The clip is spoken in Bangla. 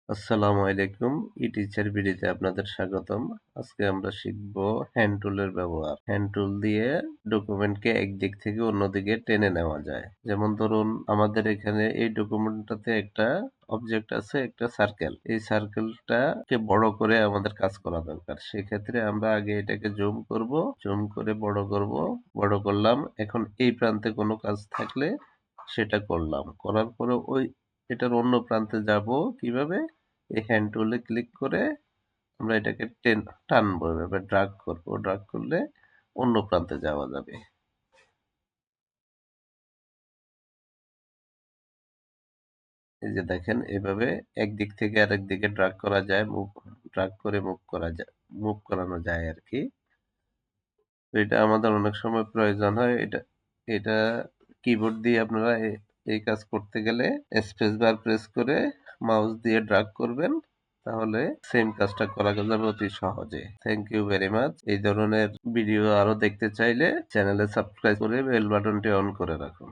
আসসালামু আলাইকুম। ই-টিচার বিডিতে আপনাদের স্বাগতম। আজকে আমরা শিখব হ্যান্ড টুলের ব্যবহার। হ্যান্ড টুল দিয়ে ডকুমেন্টকে একদিক থেকে অন্যদিকে টেনে নেওয়া যায়। যেমন ধরুন আমাদের এখানে এই ডকুমেন্টটাতে একটা অবজেক্ট আছে, একটা সার্কেল। এই সার্কেলটাকে বড় করে আমাদের কাজ করা দরকার। সেক্ষেত্রে আমরা আগে এটাকে জুম করব, জুম করে বড় করব, বড় করলাম। এখন এই প্রান্তে কোনো কাজ থাকলে সেটা করলাম। করার পরে এটার অন্য প্রান্তে যাব কিভাবে? এই হ্যান্ড টুলে ক্লিক করে আমরা এটাকে টানবো, এভাবে ড্রাগ করবো। ড্রাগ করলে অন্য প্রান্তে যাওয়া যাবে। এই যে দেখেন, এভাবে একদিক থেকে আরেক দিকে ড্রাগ করা যায়, ড্রাগ করে মুভ করা যায়, মুভ করানো যায় আর কি। তো এটা আমাদের অনেক সময় প্রয়োজন হয়। এটা এটা কিবোর্ড দিয়ে আপনারা এই কাজ করতে গেলে স্পেস বার প্রেস করে মাউস দিয়ে ড্রাগ করবেন, তাহলে সেম কাজটা করা যাবে অতি সহজে। Thank you very much. এই ধরনের ভিডিও আরো দেখতে চাইলে চ্যানেলে সাবস্ক্রাইব করে বেল বাটনটি অন করে রাখুন।